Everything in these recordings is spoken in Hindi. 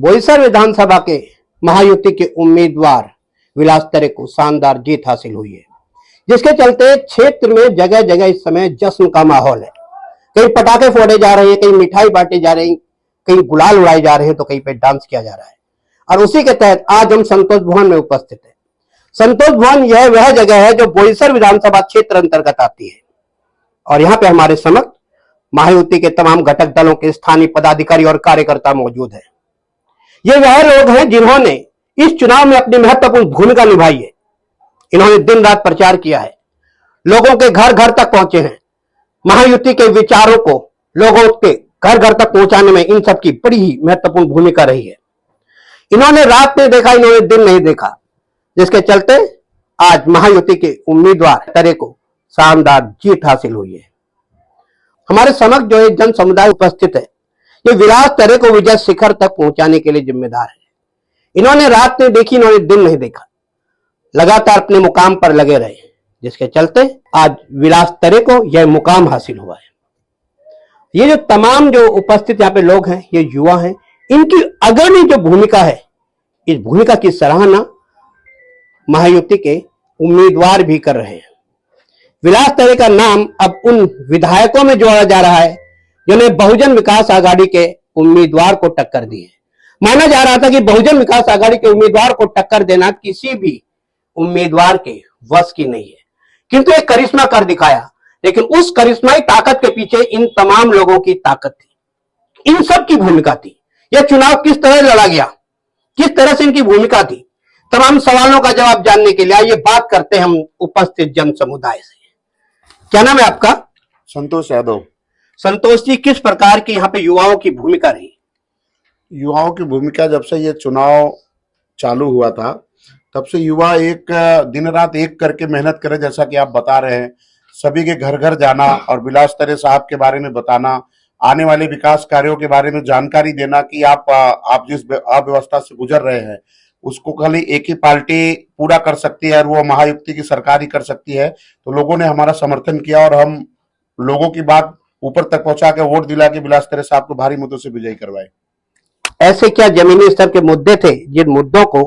बोईसर विधानसभा के महायुति के उम्मीदवार विलास तरे को शानदार जीत हासिल हुई है, जिसके चलते क्षेत्र में जगह जगह इस समय जश्न का माहौल है। कहीं पटाखे फोड़े जा रहे हैं, कहीं मिठाई बांटे जा रही, कहीं गुलाल उड़ाए जा रहे हैं, तो कहीं पे डांस किया जा रहा है। और उसी के तहत आज हम संतोष भवन में उपस्थित है। संतोष भवन यह वह जगह है जो बोईसर विधानसभा क्षेत्र अंतर्गत आती है और यहाँ पे हमारे समक्ष महायुति के तमाम घटक दलों के स्थानीय पदाधिकारी और कार्यकर्ता मौजूद है। ये वह लोग हैं जिन्होंने इस चुनाव में अपनी महत्वपूर्ण भूमिका निभाई है। इन्होंने दिन रात प्रचार किया है, लोगों के घर घर तक पहुंचे हैं। महायुति के विचारों को लोगों के घर घर तक पहुंचाने में इन सबकी बड़ी ही महत्वपूर्ण भूमिका रही है। इन्होंने रात नहीं देखा, इन्होंने दिन नहीं देखा, जिसके चलते आज महायुति के उम्मीदवार तरे को शानदार जीत हासिल हुई है। हमारे समक्ष जो एक जन समुदाय उपस्थित है, ये विलास तरे को विजय शिखर तक पहुंचाने के लिए जिम्मेदार है। इन्होंने रात नहीं देखी, इन्होंने दिन नहीं देखा, लगातार अपने मुकाम पर लगे रहे, जिसके चलते आज विलास तरे को यह मुकाम हासिल हुआ है। ये जो तमाम जो उपस्थित यहाँ पे लोग हैं, ये युवा हैं, इनकी अग्रणी जो भूमिका है, इस भूमिका की सराहना महायुति के उम्मीदवार भी कर रहे हैं। विलास तरे का नाम अब उन विधायकों में जोड़ा जा रहा है जिन्होंने बहुजन विकास आघाड़ी के उम्मीदवार को टक्कर दी है। माना जा रहा था कि बहुजन विकास आघाड़ी के उम्मीदवार को टक्कर देना किसी भी उम्मीदवार के वश की नहीं है, किंतु एक करिश्मा कर दिखाया। लेकिन उस करिश्माई ताकत के पीछे इन तमाम लोगों की ताकत थी, इन सब की भूमिका थी। यह चुनाव किस तरह लड़ा गया, किस तरह से इनकी भूमिका थी, तमाम सवालों का जवाब जानने के लिए आइए बात करते हैं हम उपस्थित जन समुदाय से। क्या नाम है आपका? संतोष यादव। संतोष जी, किस प्रकार की यहाँ पे युवाओं की भूमिका रही? युवाओं की भूमिका जब से ये चुनाव चालू हुआ था तब से युवा एक दिन रात एक करके मेहनत करे, जैसा कि आप बता रहे हैं। सभी के घर घर जाना और विलास तरे साहब के बारे में बताना, आने वाले विकास कार्यों के बारे में जानकारी देना कि आप जिस अव्यवस्था से गुजर रहे हैं उसको खाली एक ही पार्टी पूरा कर सकती है और वो महायुति की सरकार ही कर सकती है। तो लोगों ने हमारा समर्थन किया और हम लोगों की बात ऊपर तक पहुंचा के वोट दिला के विलास तरे साहब को भारी मतों से विजयी करवाए। ऐसे क्या जमीनी स्तर के मुद्दे थे जिन मुद्दों को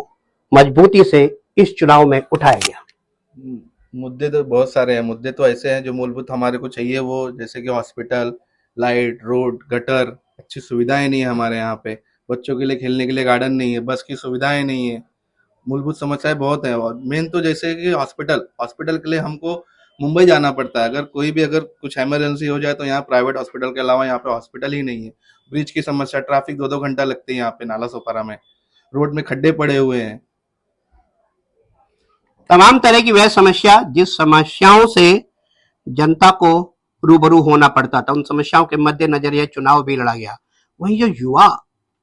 मजबूती से इस चुनाव में उठाया गया? मुद्दे तो बहुत सारे हैं। मुद्दे तो ऐसे हैं जो मूलभूत हमारे को चाहिए, वो जैसे कि हॉस्पिटल, लाइट, रोड, गटर, अच्छी सुविधाएं नहीं है हमारे यहाँ पे। बच्चों के लिए खेलने के लिए गार्डन नहीं है, बस की सुविधाएं नहीं है। मूलभूत समस्याएं बहुत हैं। और मेन तो जैसे कि हॉस्पिटल के लिए हमको मुंबई जाना पड़ता है। अगर कुछ इमरजेंसी हो जाए तो यहाँ प्राइवेट हॉस्पिटल के अलावा यहाँ पे हॉस्पिटल ही नहीं है। ब्रिज की समस्या, ट्रैफिक 2-2 घंटा लगते हैं यहाँ पे नाला सोपारा में, रोड में खड्डे पड़े हुए हैं। तमाम तरह की वह समस्या जिस समस्याओं से जनता को रूबरू होना पड़ता था, उन समस्याओं के मद्देनजर यह चुनाव भी लड़ा गया। वहीं जो युवा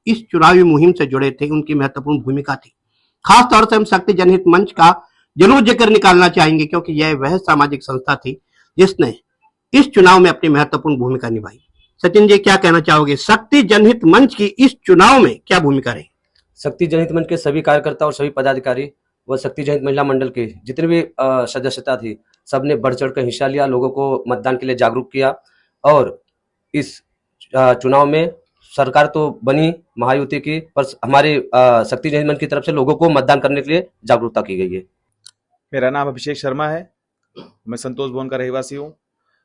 इस चुनावी मुहिम से जुड़े थे, उनकी महत्वपूर्ण भूमिका थी। खास तौर से हम शक्ति जनहित मंच का जरूर जिक्र निकालना चाहेंगे, क्योंकि यह वह सामाजिक संस्था थी जिसने इस चुनाव में अपनी महत्वपूर्ण भूमिका निभाई। सचिन जी, क्या कहना चाहोगे, शक्ति जनहित मंच की इस चुनाव में क्या भूमिका रही? शक्ति जनहित मंच के सभी कार्यकर्ता और सभी पदाधिकारी व शक्ति जनहित महिला मंडल के जितने भी सदस्यता थी, सबने बढ़ चढ़ कर हिस्सा लिया, लोगों को मतदान के लिए जागरूक किया। और इस चुनाव में सरकार तो बनी महायुति की, पर हमारे शक्ति जनहित मंच की तरफ से लोगों को मतदान करने के लिए जागरूकता की गई है। मेरा नाम अभिषेक शर्मा है, मैं संतोष भवन का रहवासी हूँ।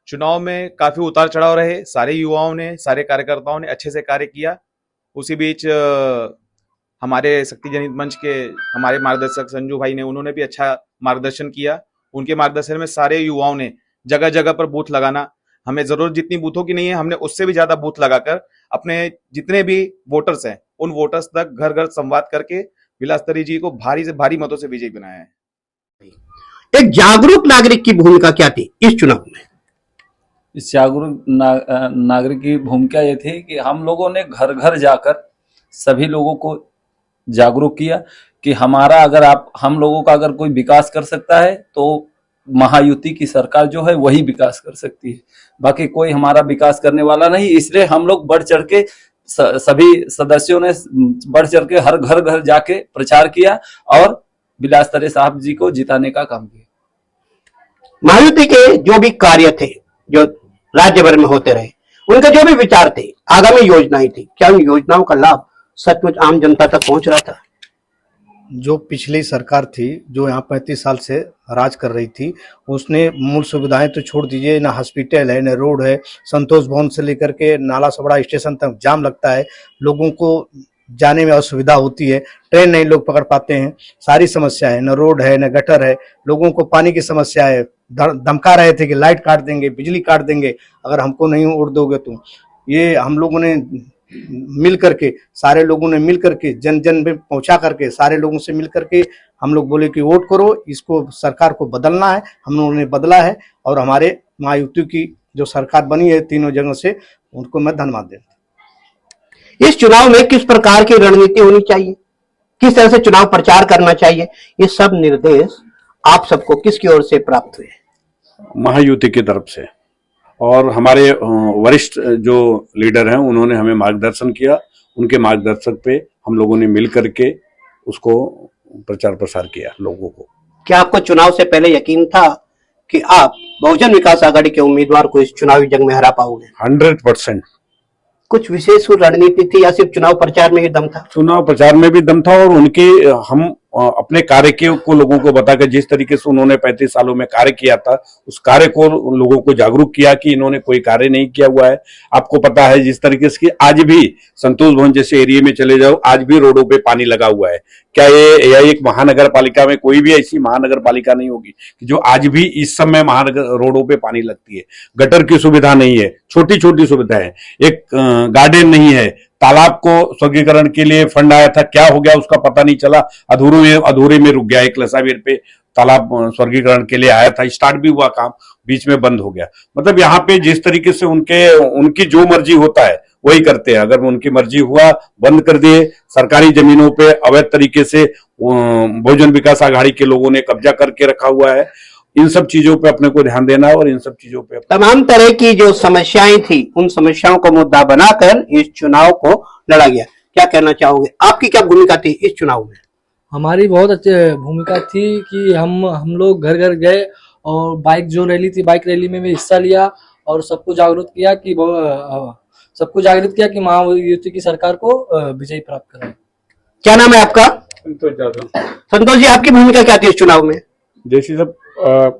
चुनाव में काफी उतार चढ़ाव रहे, सारे युवाओं ने, सारे कार्यकर्ताओं ने अच्छे से कार्य किया। उसी बीच हमारे शक्ति जनहित मंच के हमारे मार्गदर्शक संजू भाई ने, उन्होंने भी अच्छा मार्गदर्शन किया। उनके मार्गदर्शन में सारे युवाओं ने जगह जगह पर बूथ लगाना, हमें जरूरत जितनी बूथों की नहीं है, हमने उससे भी ज्यादा बूथ लगाकर अपने जितने भी वोटर्स हैं उन वोटर्स तक घर घर संवाद करके विलास तरे जी को भारी से भारी मतों से विजयी बनाया है। एक जागरूक नागरिक की भूमिका क्या थी इस चुनाव में? इस जागरूक नागरिक की भूमिका ये थी कि हम लोगों ने घर घर जाकर सभी लोगों को जागरूक किया कि हम लोगों का अगर कोई विकास कर सकता है तो महायुति की सरकार जो है वही विकास कर सकती है, बाकी कोई हमारा विकास करने वाला नहीं। इसलिए हम लोग बढ़ चढ़ के, सभी सदस्यों ने बढ़ चढ़ के हर घर घर जाके प्रचार किया और विलास तरे साहब जी को जिताने का काम किया। महायुति के जो भी कार्य थे, जो राज्य भर में होते रहे, उनके जो भी विचार थे, आगामी योजनाएं थी, क्या उन योजनाओं का लाभ सचमुच आम जनता तक पहुंच रहा था? जो पिछली सरकार थी, जो यहाँ 35 साल से राज कर रही थी, उसने मूल सुविधाएं तो छोड़ दीजिए, ना हॉस्पिटल है, ना रोड है। संतोष भवन से लेकर के नाला सबड़ा स्टेशन तक जाम लगता है, लोगों को जाने में असुविधा होती है, ट्रेन नहीं लोग पकड़ पाते हैं, सारी समस्या है, न रोड है, न गटर है, लोगों को पानी की समस्या है। धमका रहे थे कि लाइट काट देंगे, बिजली काट देंगे अगर हमको नहीं वोट दोगे तुम। ये हम लोगों ने मिल करके, सारे लोगों ने मिल करके, जन जन में पहुंचा करके, सारे लोगों से मिल करके हम लोग बोले कि वोट करो, इसको सरकार को बदलना है। हम लोगों ने बदला है और हमारे महायुति की जो सरकार बनी है तीनों जगह से, उनको मैं धन्यवाद देता हूं। इस चुनाव में किस प्रकार की रणनीति होनी चाहिए, किस तरह से चुनाव प्रचार करना चाहिए, ये सब निर्देश आप सबको किसकी ओर से प्राप्त हुए? महायुति की तरफ से, और हमारे वरिष्ठ जो लीडर हैं उन्होंने हमें मार्गदर्शन किया। उनके मार्गदर्शक पे हम लोगों ने मिल करके उसको प्रचार प्रसार किया लोगों को। क्या आपको चुनाव से पहले यकीन था कि आप बहुजन विकास आघाड़ी के उम्मीदवार को इस चुनावी जंग में हरा पाओगे? 100%। कुछ विशेष रणनीति थी या सिर्फ चुनाव प्रचार में ही दम था? चुनाव प्रचार में भी दम था, और उनके हम अपने कार्य को लोगों को बताकर, जिस तरीके से उन्होंने 35 सालों में कार्य किया था, उस कार्य को लोगों को जागरूक किया कि इन्होंने कोई कार्य नहीं किया हुआ है। आपको पता है जिस तरीके से आज भी संतोष भवन जैसे एरिया में चले जाओ, आज भी रोडों पे पानी लगा हुआ है। क्या ये एक महानगर पालिका में कोई भी ऐसी महानगर पालिका नहीं होगी कि जो आज भी इस समय महानगर रोडों पे पानी लगती है? गटर की सुविधा नहीं है, छोटी छोटी सुविधाएं, एक गार्डन नहीं है, तालाब को स्वर्गीकरण के लिए फंड आया था, क्या हो गया उसका पता नहीं चला, अधूरे में रुक गया। एक लसावीर पे तालाब स्वर्गीकरण के लिए आया था, स्टार्ट भी हुआ काम, बीच में बंद हो गया। मतलब यहाँ पे जिस तरीके से उनकी जो मर्जी होता है वही करते हैं। अगर उनकी मर्जी हुआ बंद कर दिए, सरकारी जमीनों पे अवैध तरीके से बहुजन विकास आघाड़ी के लोगों ने कब्जा करके रखा हुआ है। इन सब चीजों पे अपने को ध्यान देना, और इन सब चीजों पे तमाम तरह की जो समस्याएं थी, उन समस्याओं को मुद्दा बनाकर इस चुनाव को लड़ा गया। क्या कहना चाहोगे, आपकी क्या भूमिका थी इस चुनाव में? हमारी बहुत अच्छी भूमिका थी कि हम लोग घर घर गए और बाइक जो रैली थी, बाइक रैली में भी हिस्सा लिया और सबको जागरूक किया कि महायुति की सरकार को विजयी प्राप्त कराए। क्या नाम है आपका? संतोष जी, आपकी भूमिका क्या थी इस चुनाव में? जैसे सब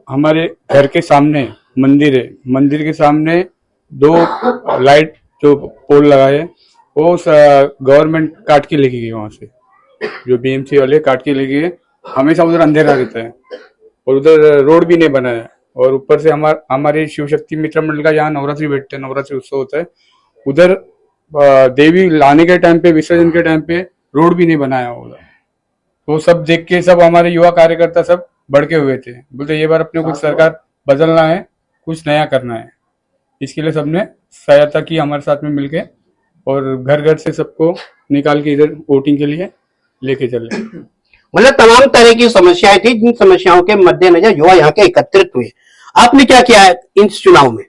हमारे घर के सामने मंदिर है, मंदिर के सामने 2 लाइट जो पोल लगाए, वो गवर्नमेंट काट के लेके गई, वहां से जो बीएमसी वाले काट के लेके गए। हमेशा उधर अंधेरा रहता है और उधर रोड भी नहीं बना है, और ऊपर से हमारे शिव शक्ति मित्र मंडल का यहाँ नवरात्रि बैठते हैं, नवरात्रि उत्सव होता है, उधर देवी लाने के टाइम पे, विसर्जन के टाइम पे रोड भी नहीं बनाया उधर। तो सब देख के सब हमारे युवा कार्यकर्ता सब भड़के हुए थे, बोलते ये बार अपने कुछ सरकार बदलना है, कुछ नया करना है। इसके लिए सबने सहायता की हमारे साथ में मिलके, और घर घर से सबको निकाल के इधर वोटिंग के लिए लेके चले। मतलब तमाम तरह की समस्याएं थी, जिन समस्याओं के मद्देनजर युवा यहाँ के एकत्रित हुए। आपने क्या किया है इस चुनाव में?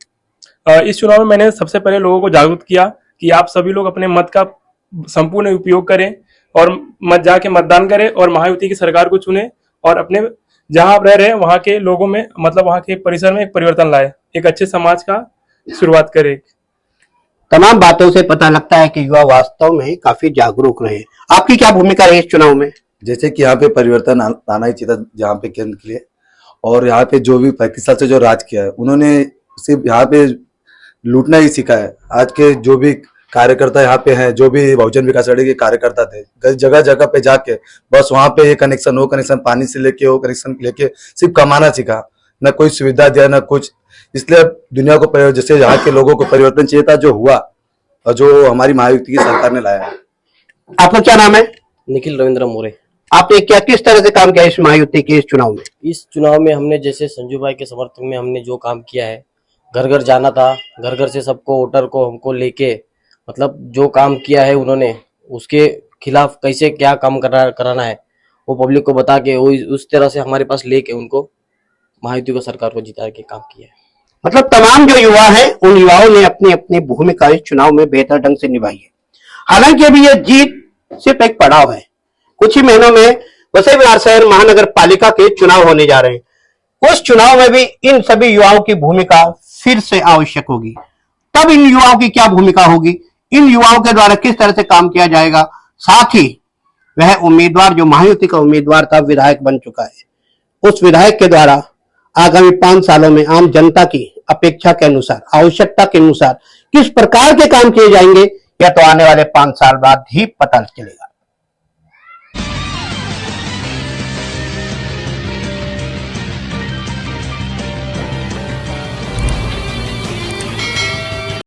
इस चुनाव में मैंने सबसे पहले लोगों को जागरूक किया कि आप सभी लोग अपने मत का संपूर्ण उपयोग करें और मत जाके मतदान करें और महायुति की सरकार को चुने, और अपने जहां आप रह रहे हैं वहां के लोगों में, मतलब वहां के परिसर में एक परिवर्तन लाए, एक अच्छे समाज का शुरुआत करे। तमाम बातों से पता लगता है कि युवा वास्तव में काफी जागरूक रहे। आपकी क्या भूमिका रही इस चुनाव में? जैसे कि यहाँ पे परिवर्तन आना ही चाहिए था जहाँ पे केंद्र के लिए, और यहाँ पे जो भी 35 साल से जो राज किया है, उन्होंने सिर्फ यहाँ पे लूटना ही सीखा है। आज के जो भी कार्यकर्ता यहाँ पे हैं, जो भी बहुजन विकास आघाड़ी के कार्यकर्ता थे, जगह जगह पे जाके बस वहां पे ये कनेक्शन, वो कनेक्शन, पानी से लेके वो कनेक्शन लेके सिर्फ कमाना सीखा, न कोई सुविधा दिया, न कुछ। इसलिए दुनिया को, जैसे यहाँ के लोगों को परिवर्तन चाहिए था, जो हुआ और जो हमारी महायुति की सरकार ने लाया। आपका क्या नाम है? निखिल रविंद्र मोरे। आपने क्या किस तरह से काम किया इस महायुति के इस चुनाव में? इस चुनाव में हमने जैसे संजू भाई के समर्थन में हमने जो काम किया है, घर घर जाना था, घर घर से सबको वोटर को हमको लेके, मतलब जो काम किया है उन्होंने, उसके खिलाफ कैसे क्या काम कराना है वो पब्लिक को बता के, वो उस तरह से हमारे पास लेके उनको महायुति को सरकार को जिता के काम किया है। मतलब तमाम जो युवा हैं, उन युवाओं ने अपनी अपनी भूमिका इस चुनाव में बेहतर ढंग से निभाई है। हालांकि अभी यह जीत सिर्फ एक पड़ाव है। कुछ ही महीनों में वसई विहार शहर महानगर पालिका के चुनाव होने जा रहे हैं। उस चुनाव में भी इन सभी युवाओं की भूमिका फिर से आवश्यक होगी। तब इन युवाओं की क्या भूमिका होगी, इन युवाओं के द्वारा किस तरह से काम किया जाएगा, साथ ही वह उम्मीदवार जो महायुति का उम्मीदवार था विधायक बन चुका है। उस विधायक के द्वारा आगामी 5 सालों में आम जनता की अपेक्षा के अनुसार, आवश्यकता के अनुसार किस प्रकार के काम किए जाएंगे, यह तो आने वाले 5 साल बाद ही पता चलेगा।